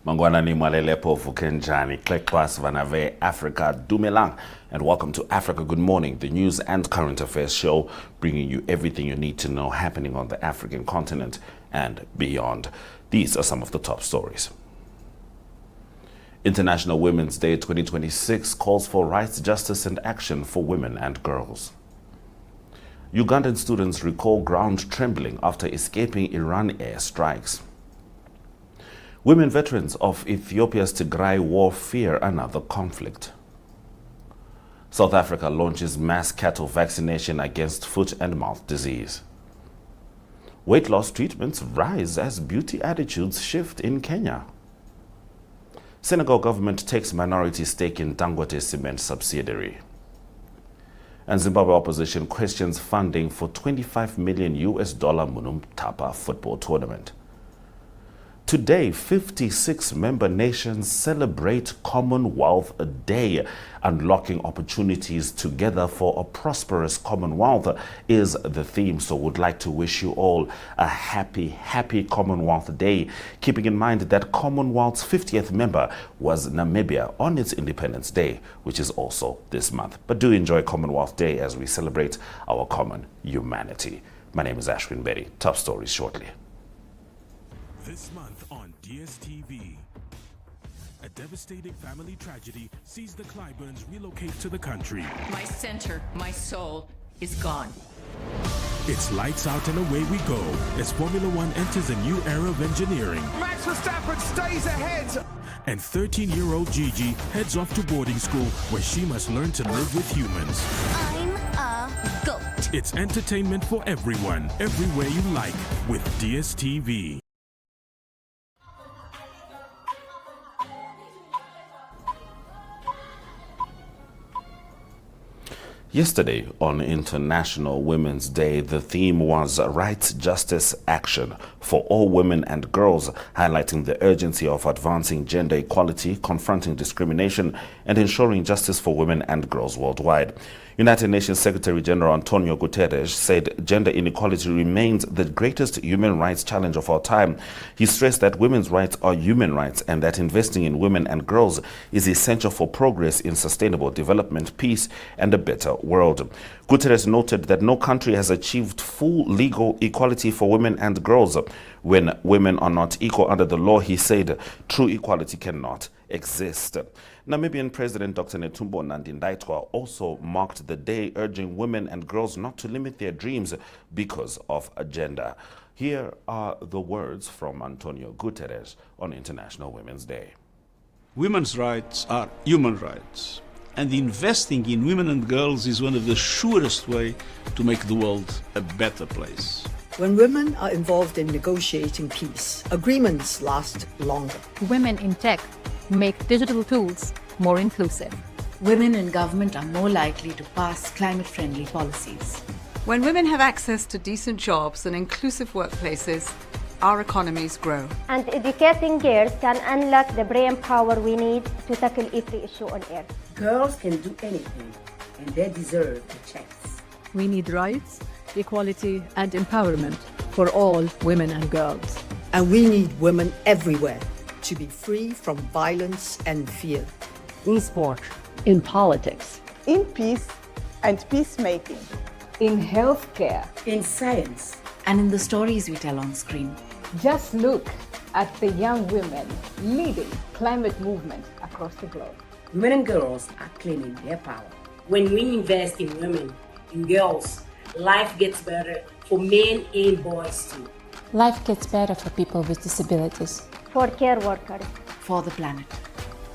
Mangwana ni mwalelepo vukenjani, klekwas vanave Africa dumelang, and welcome to Africa Good Morning, the news and current affairs show, bringing you everything you need to know happening on the African continent and beyond. These are some of the top stories. International Women's Day 2026 calls for rights, justice and action for women and girls. Ugandan students recall ground trembling after escaping Iran airstrikes. Women veterans of Ethiopia's Tigray war fear another conflict. South Africa launches mass cattle vaccination against foot and mouth disease. Weight loss treatments rise as beauty attitudes shift in Kenya. Senegal government takes minority stake in Dangote Cement subsidiary. And Zimbabwe opposition questions funding for $25 million Munhumutapa football tournament. Today, 56 member nations celebrate Commonwealth Day. Unlocking opportunities together for a prosperous Commonwealth is the theme. So would like to wish you all a happy Commonwealth Day, keeping in mind that Commonwealth's 50th member was Namibia on its Independence Day, which is also this month. But do enjoy Commonwealth Day as we celebrate our common humanity. My name is Ashwin Berry. Top stories shortly. This month on DSTV, a devastating family tragedy sees the Clyburns relocate to the country. My center, my soul, is gone. It's lights out and away we go as Formula One enters a new era of engineering. Max Verstappen stays ahead. And 13-year-old Gigi heads off to boarding school where she must learn to live with humans. I'm a goat. It's entertainment for everyone, everywhere you like, with DSTV. Yesterday, on International Women's Day, the theme was Rights, Justice, Action for all women and girls, highlighting the urgency of advancing gender equality, confronting discrimination, and ensuring justice for women and girls worldwide. United Nations Secretary General Antonio Guterres said gender inequality remains the greatest human rights challenge of our time. He stressed that women's rights are human rights and that investing in women and girls is essential for progress in sustainable development, peace, and a better world. Guterres noted that no country has achieved full legal equality for women and girls. When women are not equal under the law, he said, true equality cannot exist. Namibian President Dr. Netumbo Nandi-Ndaitwah also marked the day, urging women and girls not to limit their dreams because of gender. Here are the words from Antonio Guterres on International Women's Day. Women's rights are human rights, and investing in women and girls is one of the surest ways to make the world a better place. When women are involved in negotiating peace, agreements last longer. Women in tech make digital tools more inclusive. Women in government are more likely to pass climate-friendly policies. When women have access to decent jobs and inclusive workplaces, our economies grow. And educating girls can unlock the brain power we need to tackle every issue on earth. Girls can do anything, and they deserve a chance. We need rights, equality and empowerment for all women and girls. And we need women everywhere to be free from violence and fear. In sport, in politics, in peace and peacemaking, in healthcare, in science, and in the stories we tell on screen. Just look at the young women leading climate movement across the globe. Women and girls are claiming their power. When we invest in women, in girls, life gets better for men and boys too. Life gets better for people with disabilities. For care workers. For the planet.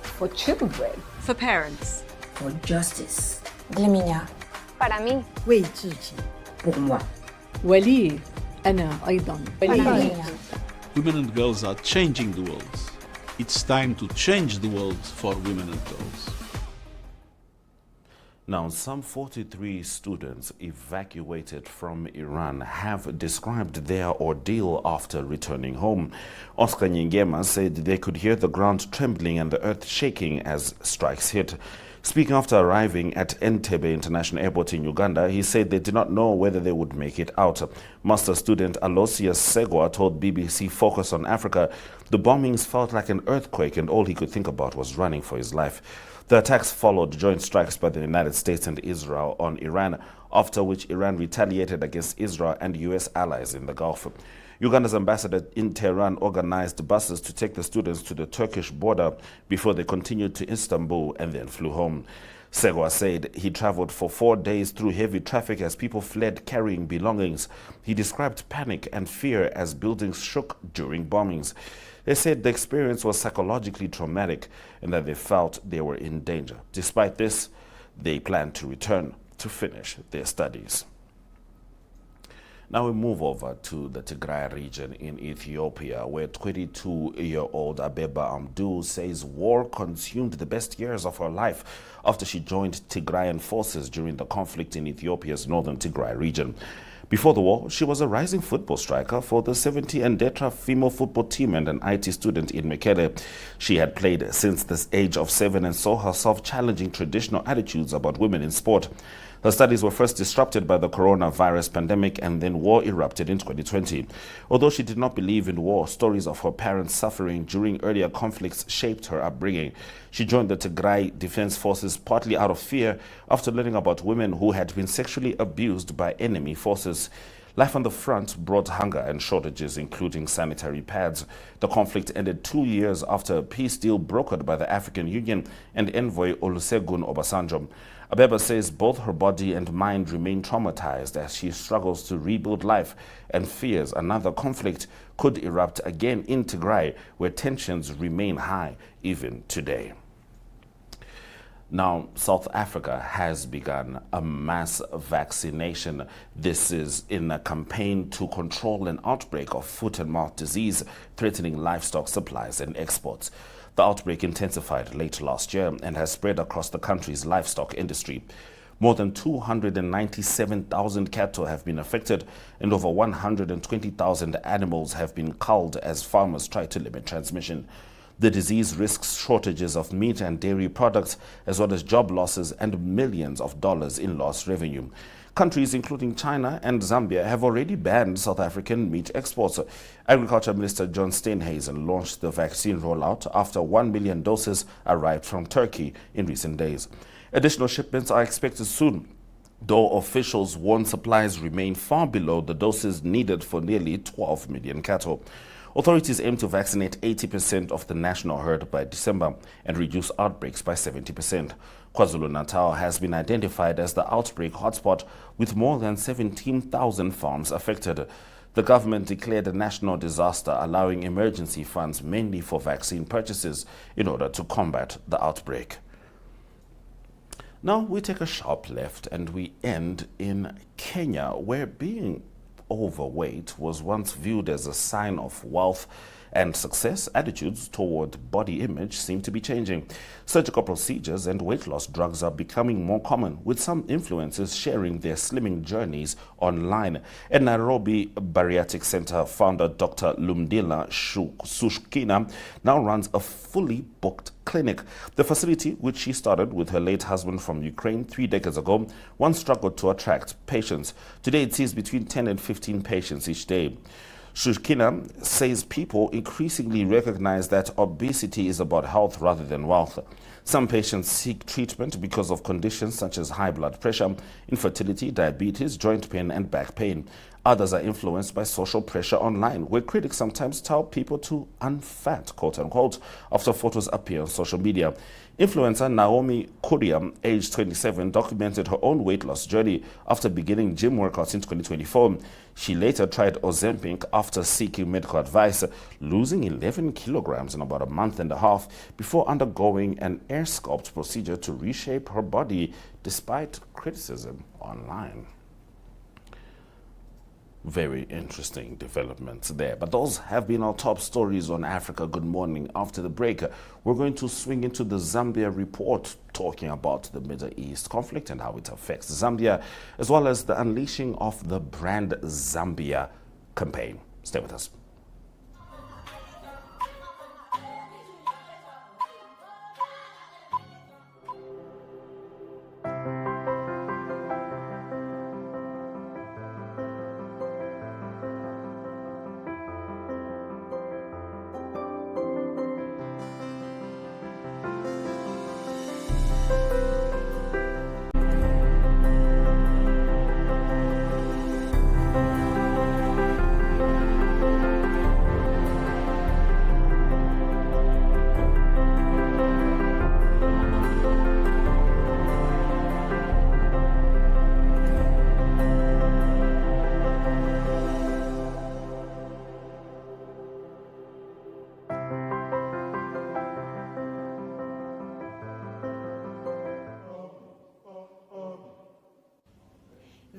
For children. For parents. For justice. Для меня. Para mí. 为自己. Pour moi. ولي أنا أيضا. Women and girls are changing the world. It's time to change the world for women and girls. Now, some 43 students evacuated from Iran have described their ordeal after returning home. Oscar Nyingema said they could hear the ground trembling and the earth shaking as strikes hit. Speaking after arriving at Entebbe International Airport in Uganda, he said they did not know whether they would make it out. Master student Aloysius Segwa told BBC Focus on Africa the bombings felt like an earthquake and all he could think about was running for his life. The attacks followed joint strikes by the United States and Israel on Iran, after which Iran retaliated against Israel and U.S. allies in the Gulf. Uganda's ambassador in Tehran organized buses to take the students to the Turkish border before they continued to Istanbul and then flew home. Segwa said he traveled for 4 days through heavy traffic as people fled carrying belongings. He described panic and fear as buildings shook during bombings. They said the experience was psychologically traumatic and that they felt they were in danger. Despite this, they plan to return to finish their studies. Now we move over to the Tigray region in Ethiopia, where 22-year-old Abeba Amdu says war consumed the best years of her life after she joined Tigrayan forces during the conflict in Ethiopia's northern Tigray region. Before the war, she was a rising football striker for the 70 and Detra female football team and an IT student in Mekele. She had played since the age of 7 and saw herself challenging traditional attitudes about women in sport. Her studies were first disrupted by the coronavirus pandemic and then war erupted in 2020. Although she did not believe in war, stories of her parents suffering during earlier conflicts shaped her upbringing. She joined the Tigray Defense Forces partly out of fear after learning about women who had been sexually abused by enemy forces. Life on the front brought hunger and shortages, including sanitary pads. The conflict ended 2 years after a peace deal brokered by the African Union and envoy Olusegun Obasanjo. Abeba says both her body and mind remain traumatized as she struggles to rebuild life and fears another conflict could erupt again in Tigray, where tensions remain high even today. Now, South Africa has begun a mass vaccination. This is in a campaign to control an outbreak of foot and mouth disease threatening livestock supplies and exports. The outbreak intensified late last year and has spread across the country's livestock industry. More than 297,000 cattle have been affected and over 120,000 animals have been culled as farmers try to limit transmission. The disease risks shortages of meat and dairy products, as well as job losses and millions of dollars in lost revenue. Countries including China and Zambia have already banned South African meat exports. Agriculture Minister John Steenhuisen launched the vaccine rollout after 1 million doses arrived from Turkey in recent days. Additional shipments are expected soon, though officials warn supplies remain far below the doses needed for nearly 12 million cattle. Authorities aim to vaccinate 80% of the national herd by December and reduce outbreaks by 70%. KwaZulu-Natal has been identified as the outbreak hotspot with more than 17,000 farms affected. The government declared a national disaster, allowing emergency funds mainly for vaccine purchases in order to combat the outbreak. Now we take a sharp left and we end in Kenya, where being overweight was once viewed as a sign of wealth and success. Attitudes toward body image seem to be changing. Surgical procedures and weight loss drugs are becoming more common, with some influencers sharing their slimming journeys online. At Nairobi Bariatric Center founder Dr. Lumdila Sushkina now runs a fully booked clinic. The facility, which she started with her late husband from Ukraine 3 decades ago, once struggled to attract patients. Today it sees between 10 and 15 patients each day. Shushkina says people increasingly recognize that obesity is about health rather than wealth. Some patients seek treatment because of conditions such as high blood pressure, infertility, diabetes, joint pain, and back pain. Others are influenced by social pressure online, where critics sometimes tell people to unfat, quote-unquote, after photos appear on social media. Influencer Naomi Kuria, aged 27, documented her own weight loss journey after beginning gym workouts in 2024. She later tried Ozempic after seeking medical advice, losing 11 kilograms in about a month and a half before undergoing an air sculpt procedure to reshape her body despite criticism online. Very interesting developments there. But those have been our top stories on Africa Good Morning. After the break, we're going to swing into the Zambia report, talking about the Middle East conflict and how it affects Zambia, as well as the unleashing of the Brand Zambia campaign. Stay with us.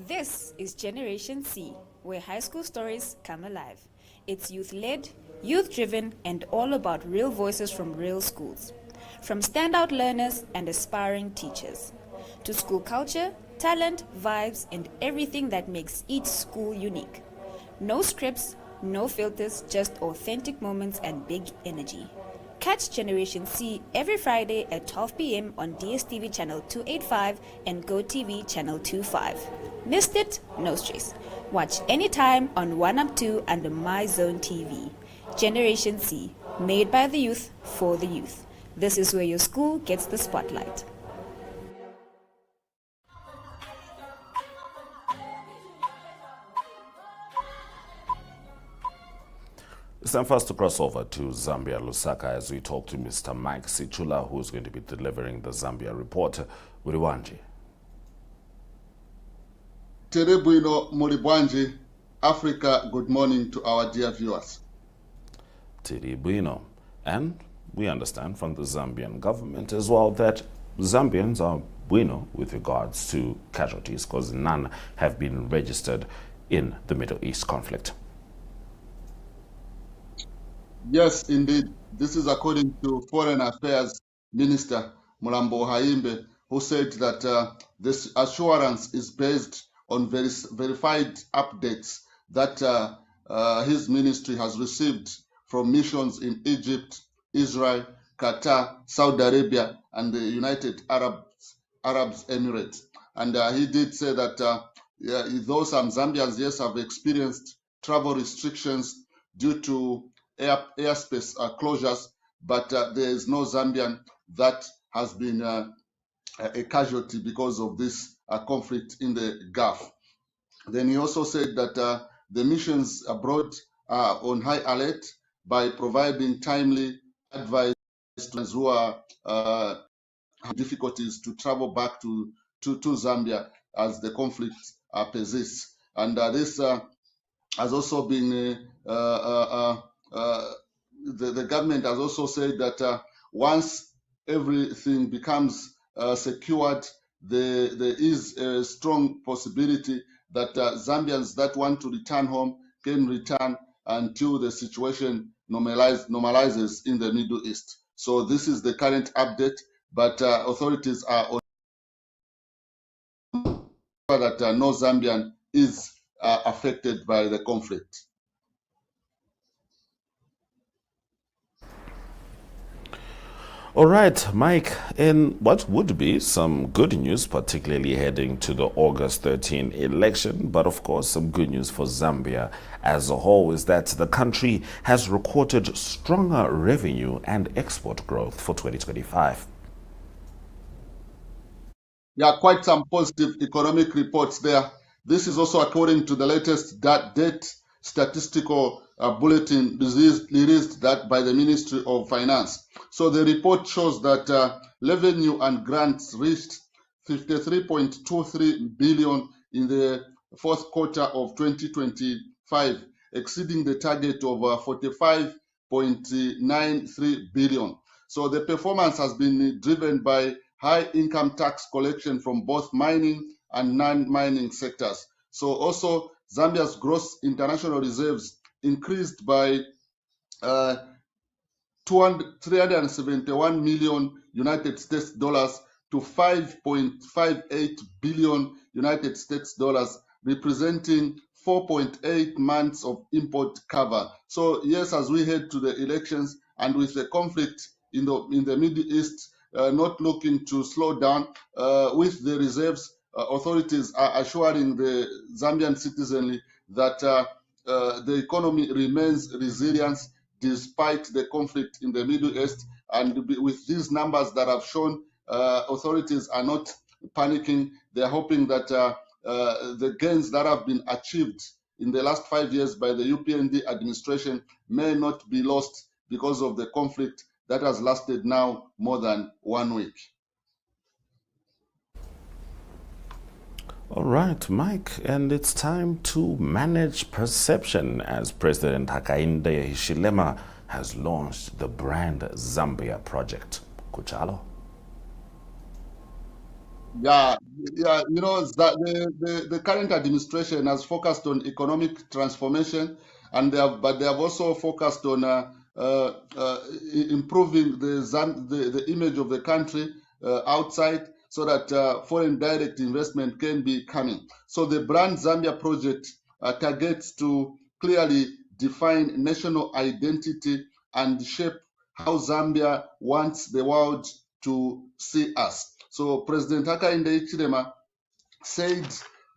This is Generation C, where high school stories come alive. It's youth-led, youth-driven, and all about real voices from real schools. From standout learners and aspiring teachers, to school culture, talent, vibes, and everything that makes each school unique. No scripts, no filters, just authentic moments and big energy. Catch Generation C every Friday at 12 p.m. on DSTV channel 285 and GoTV channel 25. Missed it? No stress. Watch anytime on 1UP2 under My Zone TV. Generation C, made by the youth for the youth. This is where your school gets the spotlight. It's time for us to cross over to Zambia, Lusaka, as we talk to Mr. Mike Sichula, who is going to be delivering the Zambia report. Uriwanji. Terebuino Muribwanji, Africa, good morning to our dear viewers. Terebuino. And we understand from the Zambian government as well that Zambians are bueno with regards to casualties, because none have been registered in the Middle East conflict. Yes, indeed. This is according to Foreign Affairs Minister Mulambo Haimbe, who said that this assurance is based on verified updates that his ministry has received from missions in Egypt, Israel, Qatar, Saudi Arabia, and the United Arab Emirates. And he did say that though some Zambians, yes, have experienced travel restrictions due to airspace closures, but there is no Zambian that has been a casualty because of this conflict in the Gulf. Then he also said that the missions abroad are on high alert by providing timely advice to those who are have difficulties to travel back to Zambia as the conflict persists. And this has also been the government has also said that once everything becomes secured, there is a strong possibility that Zambians that want to return home can return until the situation normalizes in the Middle East. So this is the current update, but authorities are on that no Zambian is affected by the conflict. All right, Mike, in what would be some good news, particularly heading to the August 13 election, but of course some good news for Zambia as a whole, is that the country has recorded stronger revenue and export growth for 2025. Yeah, quite some positive economic reports there. This is also according to the latest debt statistical bulletin released that by the Ministry of Finance. So the report shows that revenue and grants reached 53.23 billion in the fourth quarter of 2025, exceeding the target of 45.93 billion. So the performance has been driven by high income tax collection from both mining and non-mining sectors. So also Zambia's gross international reserves increased by 371 million United States dollars to 5.58 billion United States dollars, representing 4.8 months of import cover. So yes, as we head to the elections and with the conflict in the Middle East not looking to slow down, with the reserves, authorities are assuring the Zambian citizenry that the economy remains resilient despite the conflict in the Middle East. And with these numbers that I've shown, authorities are not panicking. They're hoping that the gains that have been achieved in the last 5 years by the UPND administration may not be lost because of the conflict that has lasted now more than 1 week. All right, Mike, and it's time to manage perception as President Hakainde Hichilema has launched the Brand Zambia project. Kuchalo? Yeah, you know, the current administration has focused on economic transformation, and they have also focused on improving the image of the country outside, so that foreign direct investment can be coming. So the Brand Zambia project targets to clearly define national identity and shape how Zambia wants the world to see us. So President Hakainde Hichilema said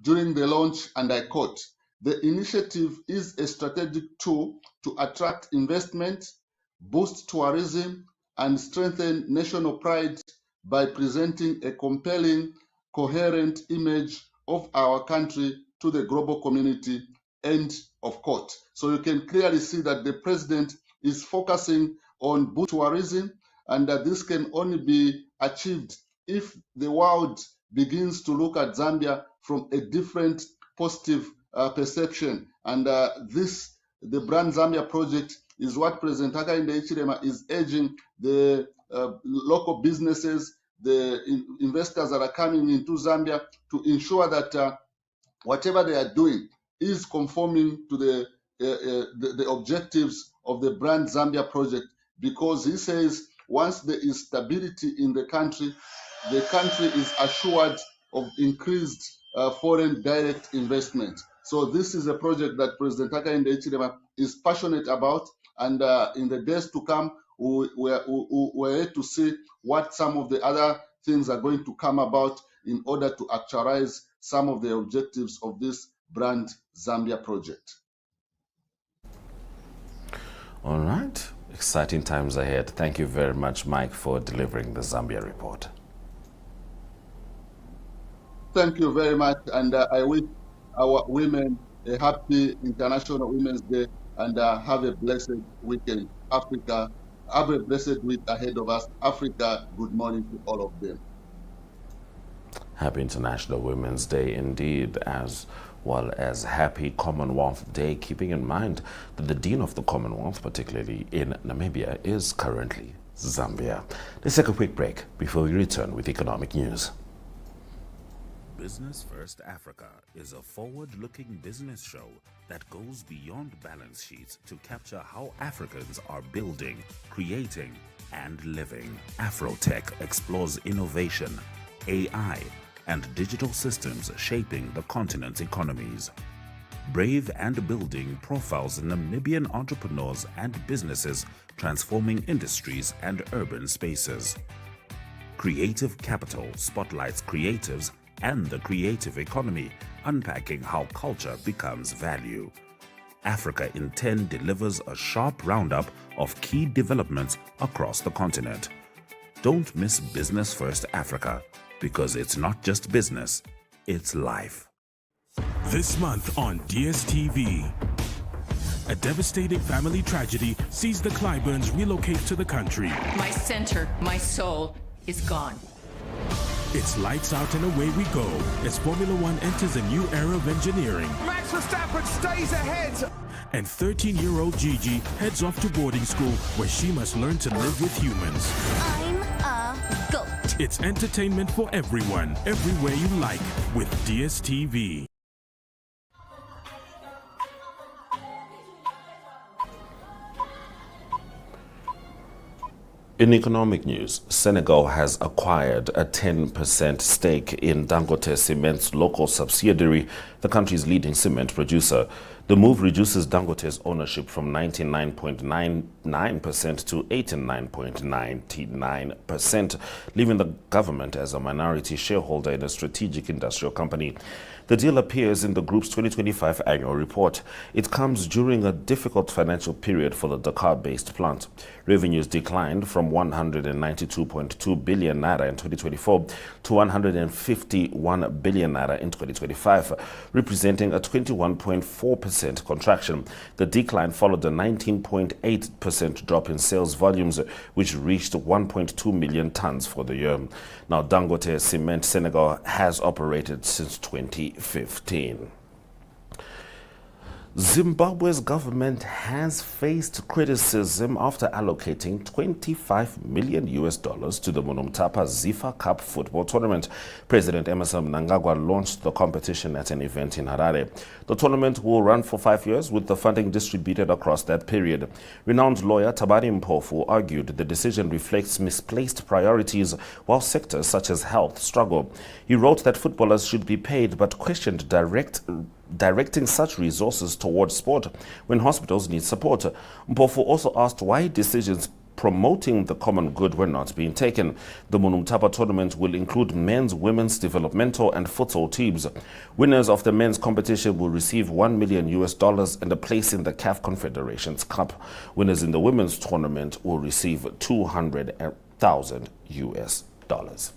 during the launch, and I quote, "The initiative is a strategic tool to attract investment, boost tourism, and strengthen national pride by presenting a compelling, coherent image of our country to the global community," end of quote. So you can clearly see that the president is focusing on boost tourism, and that this can only be achieved if the world begins to look at Zambia from a different positive perception. And the Brand Zambia project is what President Hakainde Hichilema is urging the local businesses, the investors that are coming into Zambia, to ensure that whatever they are doing is conforming to the objectives of the Brand Zambia project, because he says once there is stability in the country is assured of increased foreign direct investment. So this is a project that President Hakainde Hichilema is passionate about, and in the days to come, we're here to see what some of the other things are going to come about in order to actualize some of the objectives of this Brand Zambia project. All right, exciting times ahead. Thank you very much, Mike, for delivering the Zambia report. Thank you very much, and I wish our women a happy International Women's Day, and have a blessed weekend. Africa, have a blessed week ahead of us. Africa, good morning to all of them. Happy International Women's Day indeed, as well as happy Commonwealth Day, keeping in mind that the Dean of the Commonwealth, particularly in Namibia, is currently Zambia. Let's take a quick break before we return with economic news. Business First Africa is a forward-looking business show that goes beyond balance sheets to capture how Africans are building, creating, and living. Afrotech explores innovation, AI, and digital systems shaping the continent's economies. Brave and Building profiles Namibian entrepreneurs and businesses transforming industries and urban spaces. Creative Capital spotlights creatives and the creative economy, unpacking how culture becomes value. Africa in 10 delivers a sharp roundup of key developments across the continent. Don't miss Business First Africa, because it's not just business, it's life. This month on DSTV, a devastating family tragedy sees the Clyburns relocate to the country. My center, my soul, is gone. It's lights out and away we go as Formula One enters a new era of engineering. Max Verstappen stays ahead. And 13-year-old Gigi heads off to boarding school where she must learn to live with humans. I'm a goat. It's entertainment for everyone, everywhere you like, with DSTV. In economic news, Senegal has acquired a 10% stake in Dangote Cement's local subsidiary, the country's leading cement producer. The move reduces Dangote's ownership from 99.99% to 89.99%, leaving the government as a minority shareholder in a strategic industrial company. The deal appears in the group's 2025 annual report. It comes during a difficult financial period for the Dakar-based plant. Revenues declined from 192.2 billion naira in 2024 to 151 billion naira in 2025, representing a 21.4% contraction. The decline followed a 19.8% drop in sales volumes, which reached 1.2 million tons for the year. Now, Dangote Cement Senegal has operated since 2015. Zimbabwe's government has faced criticism after allocating $25 million to the Munhumutapa Zifa Cup football tournament. President Emerson Mnangagwa launched the competition at an event in Harare. The tournament will run for 5 years, with the funding distributed across that period. Renowned lawyer Tabari Mpofu argued the decision reflects misplaced priorities while sectors such as health struggle. He wrote that footballers should be paid, but questioned directing such resources towards sport when hospitals need support. Mpofu also asked why decisions promoting the common good were not being taken. The Munhumutapa tournament will include men's, women's, developmental and futsal teams. Winners of the men's competition will receive $1 million and a place in the CAF Confederations Cup. Winners in the women's tournament will receive $200,000.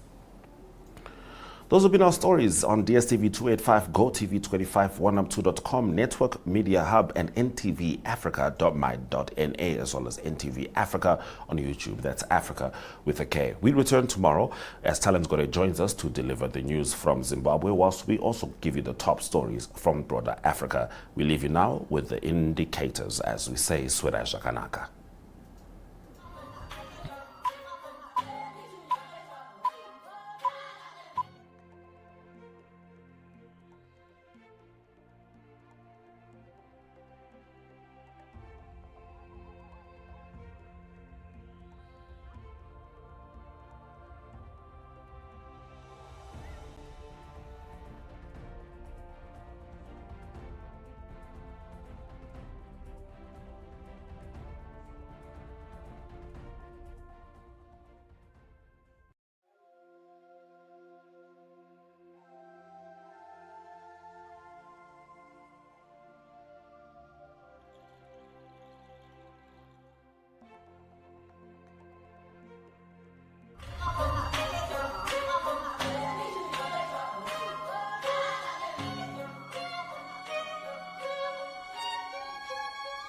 Those have been our stories on DSTV 285, GoTV 25, 1up2.com, Network Media Hub, and ntvafrica.my.na, as well as NTV Africa on YouTube. That's Africa with a K. We return tomorrow as Talent Gore joins us to deliver the news from Zimbabwe, whilst we also give you the top stories from broader Africa. We leave you now with the indicators, as we say, Swera Shakanaka.